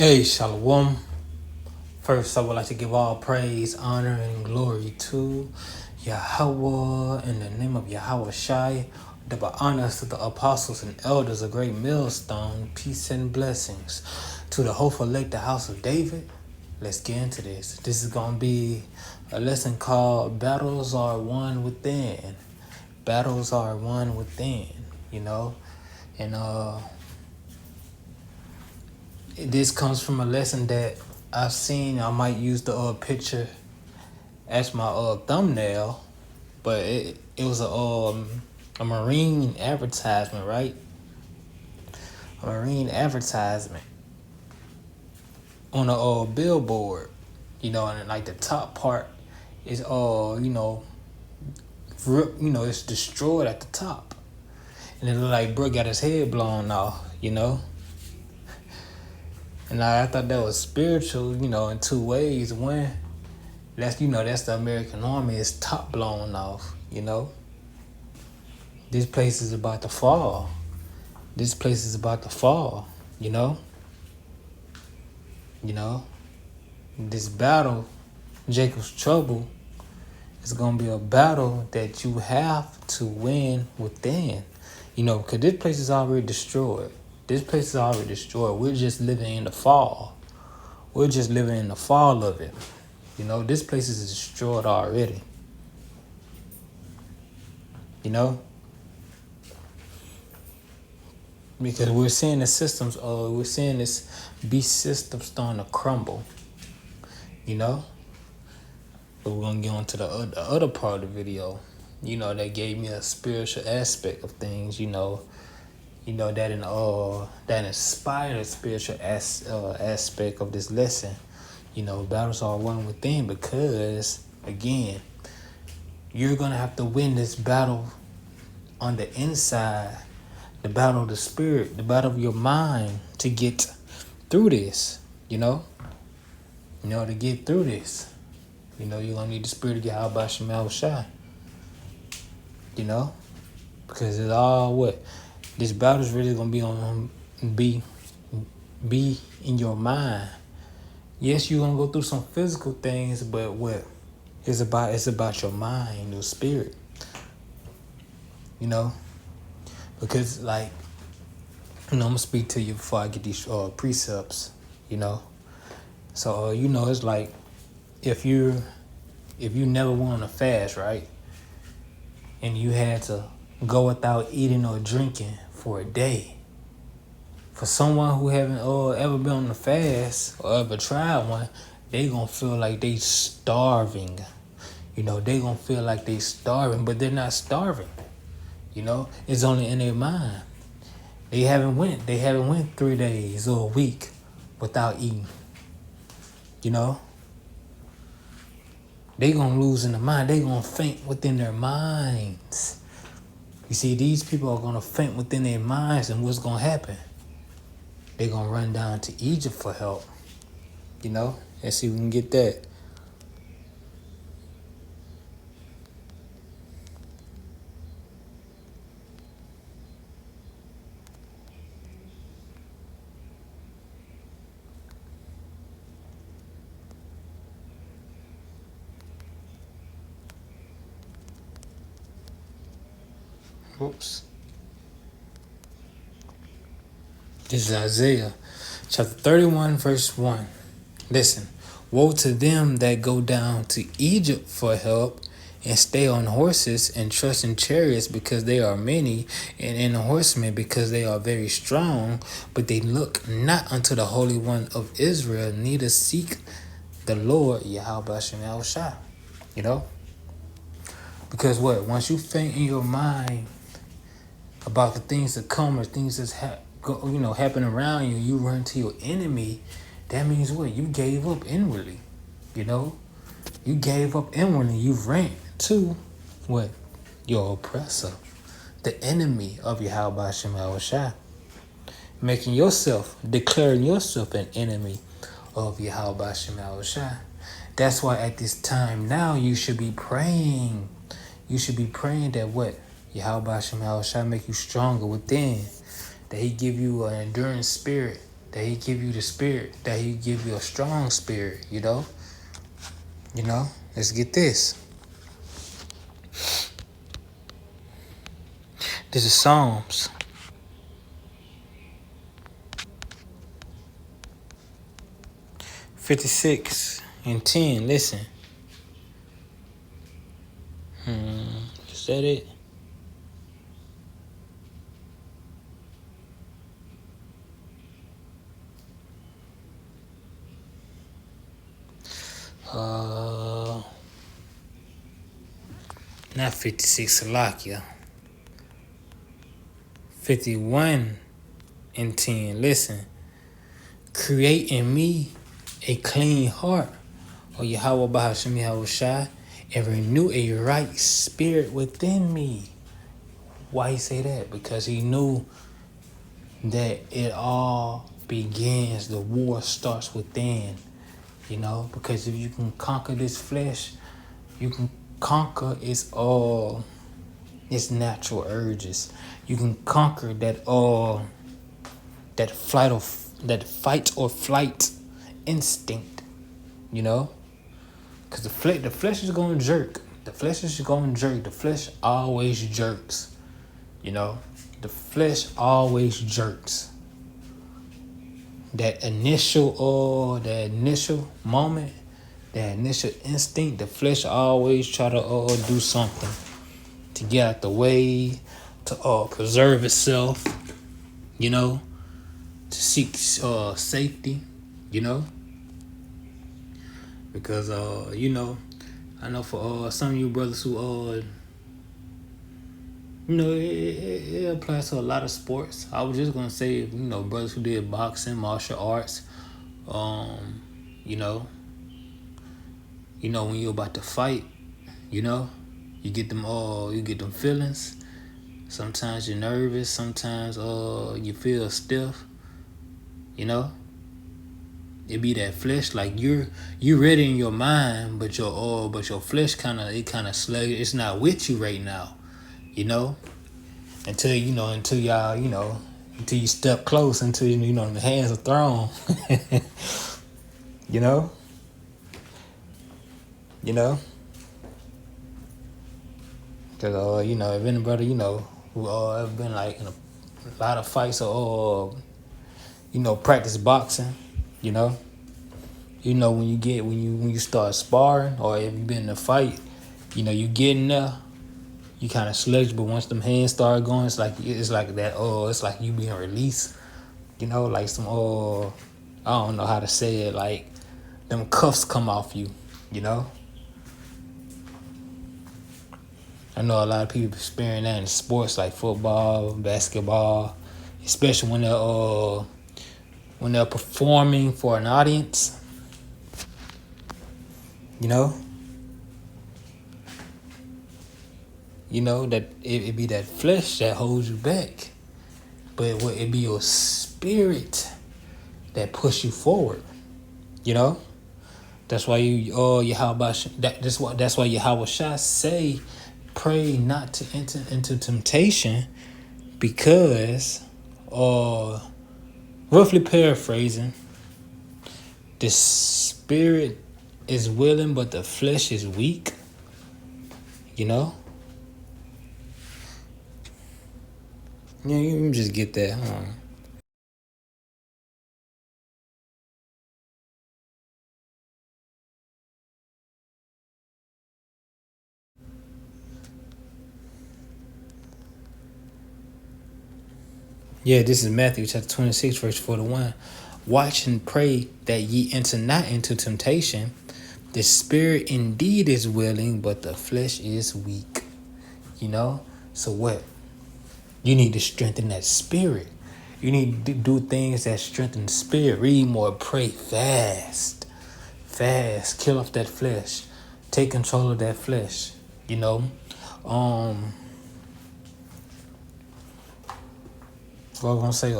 Hey, Shalom. First, I would like to give all praise, honor, and glory to Yahweh in the name of Yahweh Shai. Double honors to the apostles and elders, a great millstone, peace and blessings. To the hopeful elect, the house of David. Let's get into this. This is going to be a lesson called Battles Are Won Within. Battles are won within, you know? And this comes from a lesson that I've seen. I might use the picture as my thumbnail, but it was a marine advertisement, right? A marine advertisement on a billboard, and like the top part is it's destroyed at the top, and it looked like bro got his head blown off. And I thought that was spiritual, in two ways. One, that's the American army is top blown off. This place is about to fall. This place is about to fall, you know? This battle, Jacob's trouble, is gonna be a battle that you have to win within. Because this place is already destroyed. This place is already destroyed. We're just living in the fall. We're just living in the fall of it. This place is destroyed already. Because we're seeing the systems, we're seeing this beast system starting to crumble. But we're gonna get on to the other part of the video. That gave me a spiritual aspect of things. That inspired a spiritual aspect of this lesson. Battles are won within, because again, you're gonna have to win this battle on the inside, the battle of the spirit, the battle of your mind, to get through this. To get through this, you're gonna need the spirit of Yahweh Shemel Shai. Because it's all what this battle is really gonna be in your mind. Yes, you're gonna go through some physical things, but what it's about your mind, your spirit. Because I'm gonna speak to you before I get these precepts. So it's like if you never went on a fast, right, and you had to go without eating or drinking for a day. For someone who haven't ever been on a fast or ever tried one, they gonna feel like they starving. They gonna feel like they starving, but they're not starving. It's only in their mind. They haven't went 3 days or a week without eating. They gonna lose in the mind. They gonna faint within their minds. You see, these people are gonna faint within their minds, and what's gonna happen? They're gonna run down to Egypt for help. And see if we can get that. Oops. This is Isaiah chapter 31, verse 1. Listen. Woe to them that go down to Egypt for help, and stay on horses, and trust in chariots because they are many, and in horsemen because they are very strong, but they look not unto the Holy One of Israel, neither seek the Lord Yahweh Shemel Shai. Because what? Once you faint in your mind about the things that come or things that's happen around you, you run to your enemy. That means what? You gave up inwardly. You gave up inwardly. You ran to what? Your oppressor, the enemy of Yahweh Shemel Shai, declaring yourself an enemy of Yahweh Shemel Shai. That's why at this time now you should be praying. You should be praying that what? Yahweh Shemel Shai make you stronger within. That he give you an enduring spirit. that he give you the spirit, that he give you a strong spirit, you know? Let's get this. This is Psalms 56:10. Listen. Is that it? Not 56, Salakia. 51:10. Listen. Create in me a clean heart, O Yahweh Bahasham Yahushai, and renew a right spirit within me. Why he say that? Because he knew that it all begins, the war starts within, because if you can conquer this flesh, you can conquer its natural urges. You can conquer that fight or flight instinct, because the flesh is going to jerk. The flesh is going to jerk. The flesh always jerks, The flesh always jerks. That initial moment, that initial instinct, the flesh always try to do something to get out the way, to preserve itself, to seek safety, because I know for some of you brothers who it applies to a lot of sports. I was just gonna say, brothers who did boxing, martial arts, when you're about to fight, you get them feelings. Sometimes you're nervous, sometimes you feel stiff, It be that flesh, like you ready in your mind, but your flesh kind of sluggish. It's not with you right now. Until you step close, until the hands are thrown. Because if anybody who ever been like in a lot of fights or practice boxing, when you start sparring, or if you've been in a fight, you get in there. You kind of sluggish, but once them hands start going, it's like that. It's like you being released. Like some I don't know how to say it. Like them cuffs come off you. I know a lot of people experience that in sports like football, basketball, especially when they're performing for an audience. That it be that flesh that holds you back, but it be your spirit that push you forward. That's why that's why Yahweh Shah say, pray not to enter into temptation, because, roughly paraphrasing, the spirit is willing but the flesh is weak. Yeah, you can just get that. Yeah, this is Matthew chapter 26, verse 41. Watch and pray that ye enter not into temptation. The spirit indeed is willing, but the flesh is weak. So what? You need to strengthen that spirit. You need to do things that strengthen the spirit. Read more, pray, fast. Kill off that flesh. Take control of that flesh. What I was gonna say,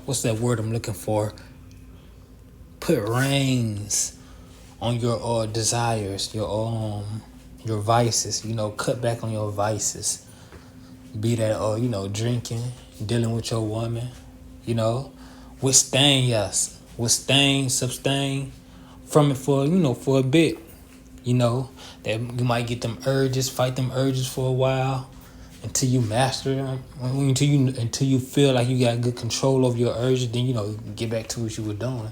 what's that word I'm looking for? Put reins on your desires, your vices. Cut back on your vices. Be that, drinking, dealing with your woman, sustain from it for a bit, that you might get them urges, fight them urges for a while until you master them, until you feel like you got good control over your urges, then, get back to what you were doing,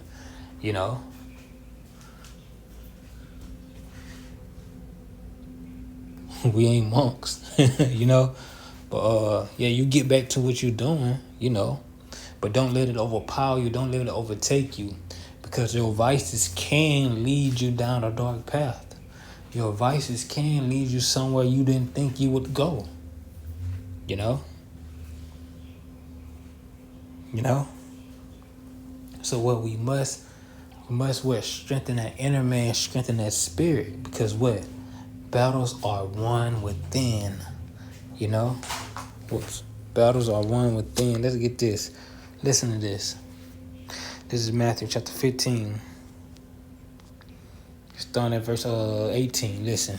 We ain't monks, But you get back to what you're doing, But don't let it overpower you. Don't let it overtake you, because your vices can lead you down a dark path. Your vices can lead you somewhere you didn't think you would go. You know. So what we must strengthen that inner man, strengthen that spirit, because what battles are won within. Battles are won within. Let's get this. Listen to this. This is Matthew chapter 15. Starting at verse 18. Listen.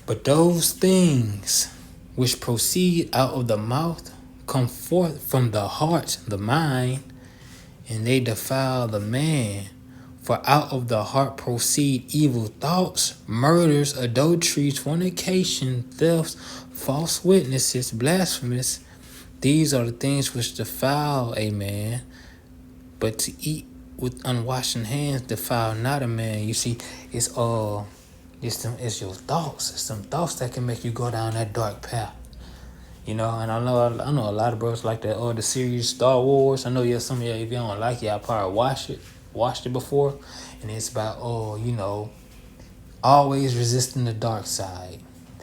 But those things which proceed out of the mouth come forth from the heart, the mind, and they defile the man. For out of the heart proceed evil thoughts, murders, adulteries, fornication, thefts, false witnesses, blasphemies. These are the things which defile a man. But to eat with unwashed hands defile not a man. You see, it's your thoughts. It's some thoughts that can make you go down that dark path. And I know a lot of bros like that. The series Star Wars. I know some of you, if you don't like it, I probably watched it before, and it's about always resisting the dark side.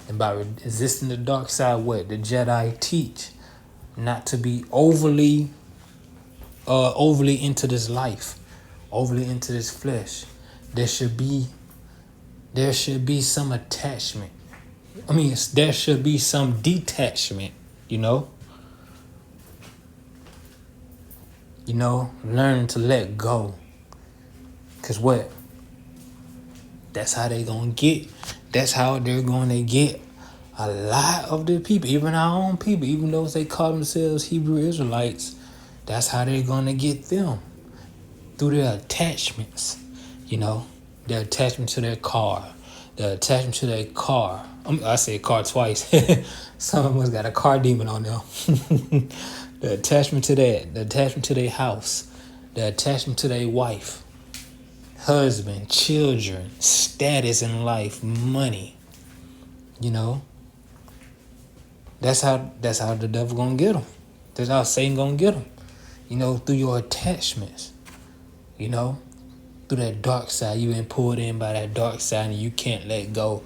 And by resisting the dark side, what the Jedi teach, not to be overly into this life, overly into this flesh. There should be some attachment. There should be some detachment. Learn to let go. Because what? That's how they're going to get. That's how they're going to get a lot of the people, even our own people, even those they call themselves Hebrew Israelites. That's how they're going to get them. Through their attachments. Their attachment to their car. Their attachment to their car. I said car twice. Some of us got a car demon on them. The attachment to that. The attachment to their house. The attachment to their wife. Husband, children, status in life, money. That's how the devil gonna get them. That's how Satan gonna get them. Through your attachments. Through that dark side. You've been pulled in by that dark side and you can't let go.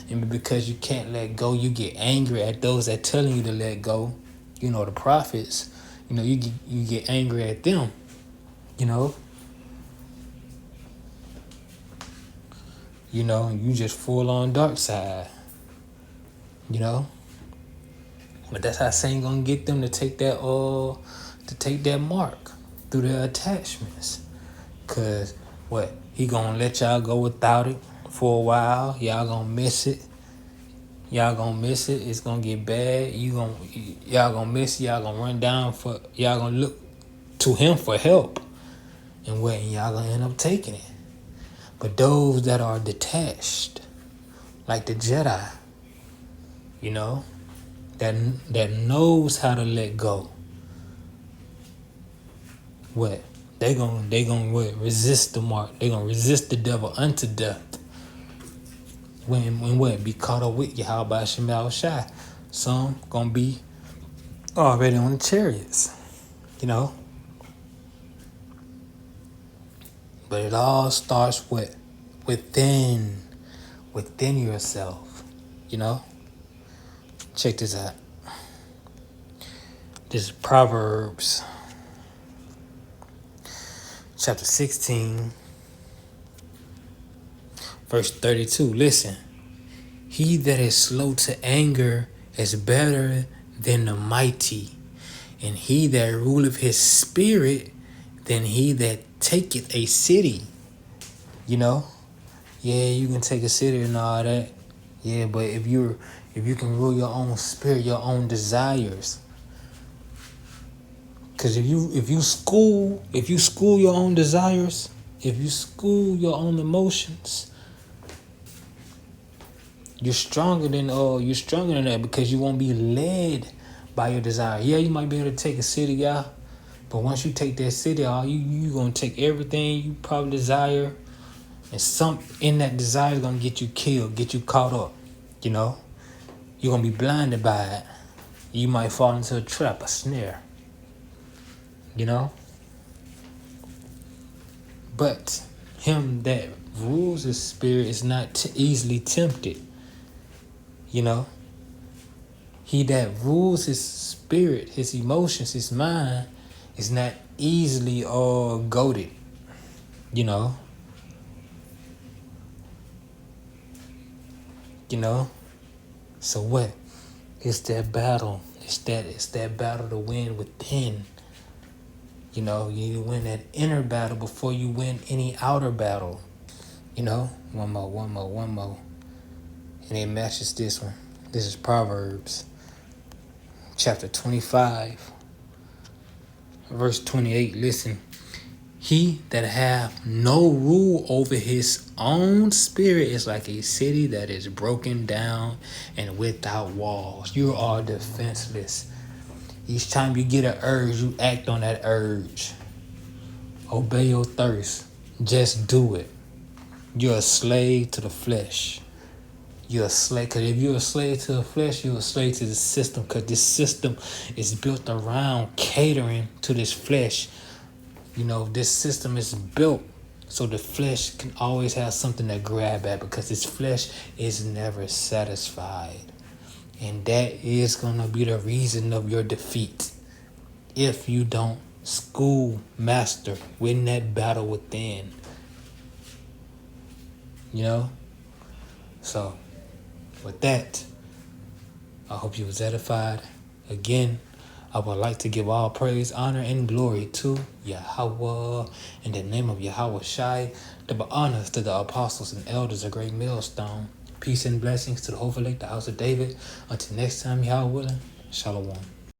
And because you can't let go, you get angry at those that telling you to let go. The prophets. You get angry at them. You just full on dark side. But that's how Satan gonna get them to take that mark through their attachments. Cause what? He gonna let y'all go without it for a while. Y'all gonna miss it. It's gonna get bad. Y'all gonna miss it. Y'all gonna run down y'all gonna look to him for help. And y'all gonna end up taking it. But those that are detached, like the Jedi, that knows how to let go. What? They gonna resist the mark. They gonna resist the devil unto death. When be caught up with Yahweh Shemel Shai. Some gonna be already on the chariots. But it all starts within yourself. Check this out. This is Proverbs chapter 16, verse 32. Listen. He that is slow to anger is better than the mighty, and he that ruleth his spirit than he that taketh a city. Yeah, you can take a city and all that. Yeah, but if you can rule your own spirit, your own desires. Cause if you school your own desires, if you school your own emotions, you're stronger than that because you won't be led by your desire. Yeah, you might be able to take a city out, but once you take that city out, you gonna take everything you probably desire, and some in that desire is gonna get you killed, get you caught up. You know, you're gonna be blinded by it. You might fall into a trap, a snare. You know, but him that rules his spirit is not easily tempted. You know, he that rules his spirit, his emotions, his mind, is not easily goaded. You know. So what? It's that battle. It's that battle to win within. You know, you need to win that inner battle before you win any outer battle. You know, one more. And it matches this one. This is Proverbs chapter 25, verse 28. Listen. He that hath no rule over his own spirit is like a city that is broken down and without walls. You are defenseless. Each time you get an urge, you act on that urge. Obey your thirst. Just do it. You're a slave to the flesh. You're a slave, because if you're a slave to the flesh, you're a slave to the system, because this system is built around catering to this flesh. You know, this system is built so the flesh can always have something to grab at, because this flesh is never satisfied. And that is going to be the reason of your defeat. If you don't master, win that battle within. You know? So, with that, I hope you was edified. Again, I would like to give all praise, honor, and glory to Yahweh. In the name of Yahweh Shai, double honors to the apostles and elders of Great Millstone. Peace and blessings to the Holy Lake, the house of David. Until next time, Yahweh willing, Shalom.